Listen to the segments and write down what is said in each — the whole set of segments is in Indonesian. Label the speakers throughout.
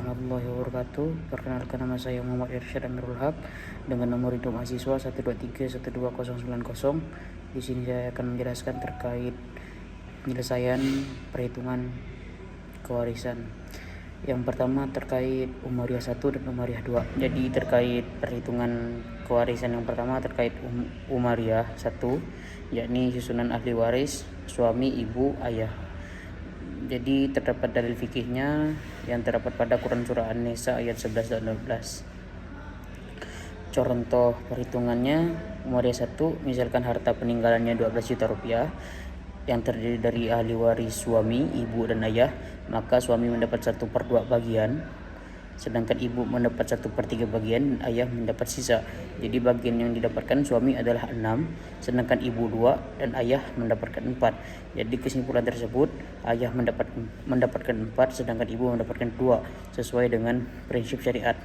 Speaker 1: warahmatullahi wabarakatuh. Perkenalkan, nama saya Muhammad Irsyad Amirul Haq dengan nomor induk mahasiswa 123121090. Di sini saya akan menjelaskan terkait penyelesaian perhitungan kewarisan. Yang pertama terkait Umariah 1 dan Umariah 2. Jadi terkait perhitungan kewarisan yang pertama terkait Umariah 1, yakni susunan ahli waris suami, ibu, ayah. Jadi terdapat dalil fikihnya yang terdapat pada Quran Surah An-Nisa ayat 11 dan 12. Contoh perhitungannya, Umariah 1, misalkan harta peninggalannya 12 juta rupiah yang terdiri dari ahli waris suami, ibu, dan ayah, maka suami mendapat 1/2 bagian, sedangkan ibu mendapat 1/3 bagian, dan ayah mendapat sisa. Jadi bagian yang didapatkan suami adalah 6, sedangkan ibu 2, dan ayah mendapatkan 4. Jadi kesimpulan tersebut, ayah mendapatkan 4, sedangkan ibu mendapatkan 2, sesuai dengan prinsip syariat.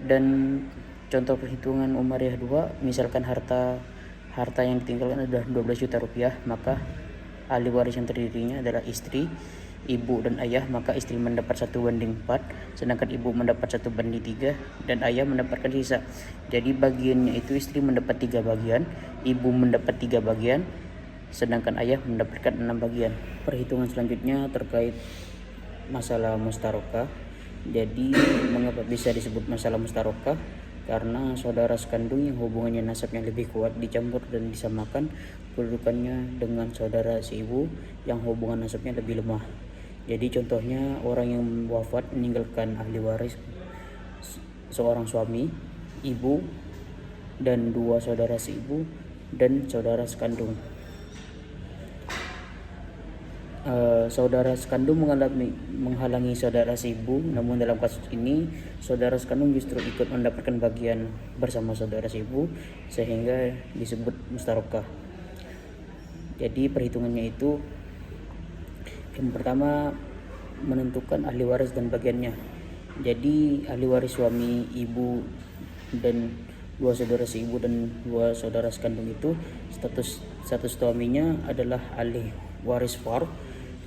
Speaker 1: Dan contoh perhitungan Umariah 2, misalkan harta yang ditinggalkan adalah 12 juta rupiah, maka ahli waris yang terdirinya adalah istri, ibu, dan ayah, maka istri mendapat 1/4, sedangkan ibu mendapat 1/3, dan ayah mendapatkan sisa. Jadi bagiannya itu istri mendapat 3 bagian, ibu mendapat 3 bagian, sedangkan ayah mendapatkan 6 bagian. Perhitungan selanjutnya terkait masalah mustarokah. Jadi mengapa bisa disebut masalah mustarokah? Karena saudara sekandung yang hubungannya nasabnya lebih kuat dicampur dan disamakan kedudukannya dengan saudara seibu yang hubungan nasabnya lebih lemah. Jadi contohnya orang yang wafat meninggalkan ahli waris seorang suami, ibu, dan 2 saudara seibu dan saudara sekandung. Saudara sekandung menghalangi saudara seibu, namun dalam kasus ini saudara sekandung justru ikut mendapatkan bagian bersama saudara seibu, sehingga disebut mustarokah. Jadi perhitungannya itu, yang pertama menentukan ahli waris dan bagiannya. Jadi ahli waris suami, ibu, dan 2 saudara seibu dan 2 saudara sekandung itu status suaminya adalah ahli waris fard,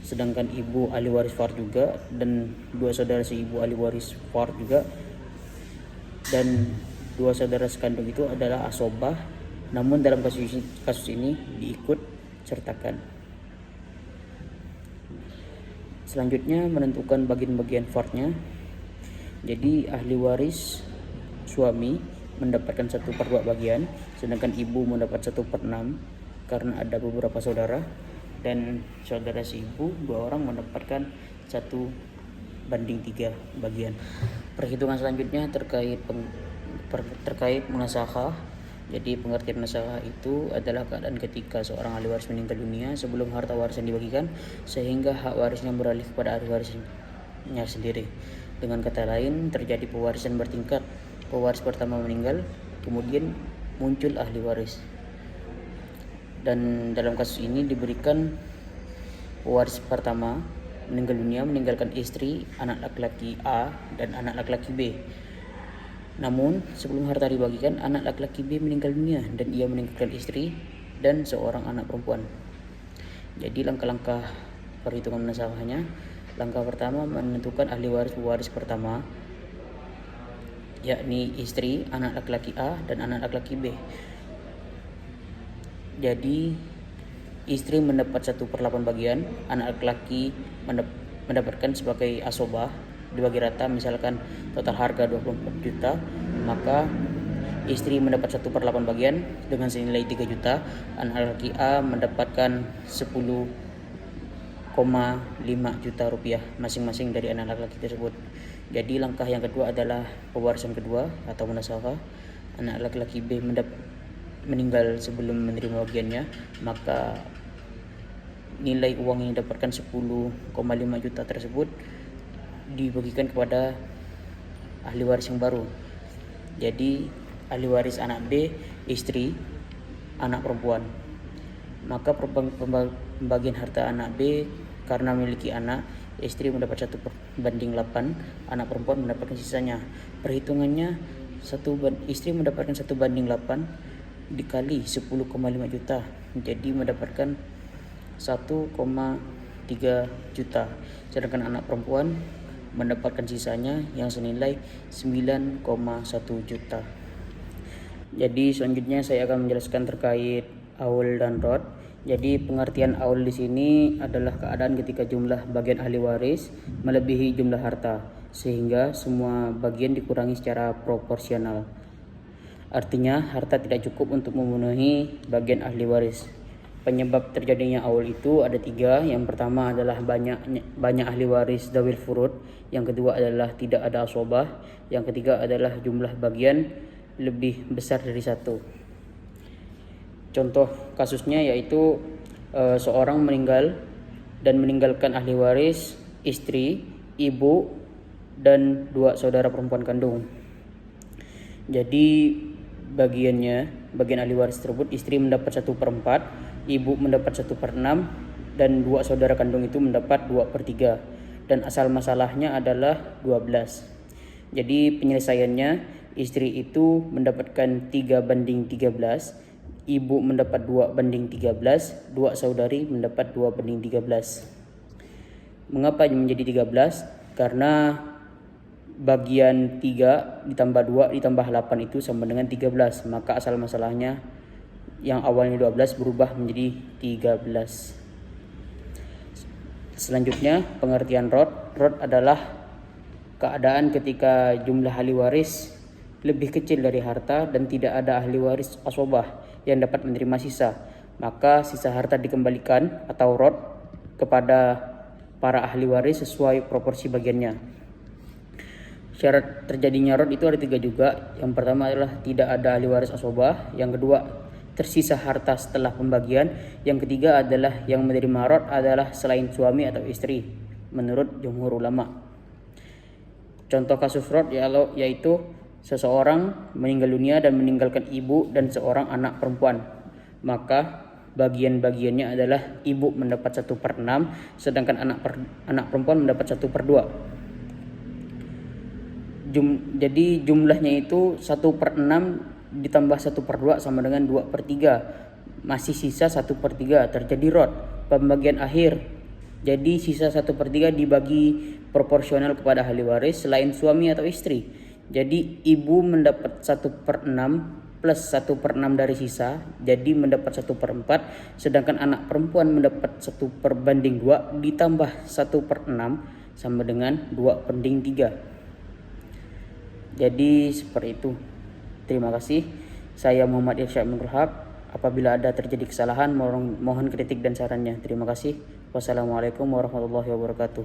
Speaker 1: sedangkan ibu ahli waris fard juga, dan 2 saudara seibu ahli waris fard juga, dan 2 saudara sekandung itu adalah asobah, namun dalam kasus ini diikut sertakan. Selanjutnya menentukan bagian-bagian fardnya. Jadi ahli waris suami mendapatkan 1/2 bagian, sedangkan ibu mendapat 1/6 karena ada beberapa saudara, dan saudara si ibu 2 orang mendapatkan 1/3 bagian. Perhitungan selanjutnya terkait munasakah. Jadi pengertian munasakah itu adalah keadaan ketika seorang ahli waris meninggal dunia sebelum harta warisan dibagikan, sehingga hak warisnya beralih kepada ahli warisnya sendiri. Dengan kata lain, terjadi pewarisan bertingkat. Pewaris pertama meninggal, kemudian muncul ahli waris. Dan dalam kasus ini diberikan pewaris pertama meninggal dunia meninggalkan istri, anak laki-laki A, dan anak laki-laki B. Namun sebelum harta dibagikan, anak laki-laki B meninggal dunia dan ia meninggalkan istri dan seorang anak perempuan. Jadi langkah-langkah perhitungan munasakahnya, langkah pertama menentukan ahli waris pertama, yakni istri, anak laki-laki A, dan anak laki-laki B. Jadi istri mendapat 1/8 bagian, anak laki-laki mendapatkan sebagai asobah, dibagi rata, misalkan total harga 24 juta, maka istri mendapat 1/8 bagian dengan senilai 3 juta, anak laki A mendapatkan 10,5 juta rupiah masing-masing dari anak laki-laki tersebut. Jadi langkah yang kedua adalah pewarisan kedua atau munasakah. Anak laki-laki B meninggal sebelum menerima bagiannya, maka nilai uang yang didapatkan 10,5 juta tersebut dibagikan kepada ahli waris yang baru. Jadi ahli waris anak B, istri, anak perempuan. Maka pembagian harta anak B, karena memiliki anak, istri mendapat 1/8, anak perempuan mendapatkan sisanya. Perhitungannya, istri mendapatkan 1/8 dikali 10,5 juta, jadi mendapatkan 1,3 juta. Sedangkan anak perempuan mendapatkan sisanya yang senilai 9,1 juta. Jadi selanjutnya saya akan menjelaskan terkait aul dan rod. Jadi pengertian aul di sini adalah keadaan ketika jumlah bagian ahli waris melebihi jumlah harta sehingga semua bagian dikurangi secara proporsional. Artinya harta tidak cukup untuk memenuhi bagian ahli waris. Penyebab terjadinya aul itu ada 3. Yang pertama adalah banyak ahli waris dawil furud. Yang kedua adalah tidak ada asobah. Yang ketiga adalah jumlah bagian lebih besar dari 1. Contoh kasusnya yaitu seorang meninggal dan meninggalkan ahli waris istri, ibu, dan 2 saudara perempuan kandung. Jadi bagian ahli waris tersebut, istri mendapat 1/4, ibu mendapat 1/6, dan 2 saudara kandung itu mendapat 2/3. Dan asal masalahnya adalah 12. Jadi penyelesaiannya, istri itu mendapatkan 3/13, ibu mendapat 2/13, 2 saudari mendapat 2/13. Mengapa menjadi 13? Karena bagian 3 ditambah 2 ditambah 8 itu sama dengan 13. Maka asal masalahnya yang awalnya 12 berubah menjadi 13. Selanjutnya pengertian rod. Rod adalah keadaan ketika jumlah ahli waris lebih kecil dari harta dan tidak ada ahli waris asobah yang dapat menerima sisa. Maka sisa harta dikembalikan atau rod kepada para ahli waris sesuai proporsi bagiannya. Syarat terjadinya rod itu ada 3 juga. Yang pertama adalah tidak ada ahli waris asobah. Yang kedua, tersisa harta setelah pembagian. Yang ketiga adalah yang menerima rod adalah selain suami atau istri menurut jumhur ulama. Contoh kasus rod yaitu seseorang meninggal dunia dan meninggalkan ibu dan seorang anak perempuan. Maka bagian-bagiannya adalah ibu mendapat 1/6, sedangkan anak perempuan mendapat 1/2. Jadi jumlahnya itu 1/6 ditambah 1/2 sama dengan 2/3. Masih sisa 1/3, terjadi rod pembagian akhir. Jadi sisa 1/3 dibagi proporsional kepada ahli waris selain suami atau istri. Jadi ibu mendapat 1/6 plus 1/6 dari sisa, jadi mendapat 1/4, sedangkan anak perempuan mendapat 1/2 ditambah 1/6 sama dengan 2/3. Jadi seperti itu. Terima kasih. Saya Muhammad Irsyad Nurhaq. Apabila ada terjadi kesalahan, mohon kritik dan sarannya. Terima kasih. Wassalamualaikum warahmatullahi wabarakatuh.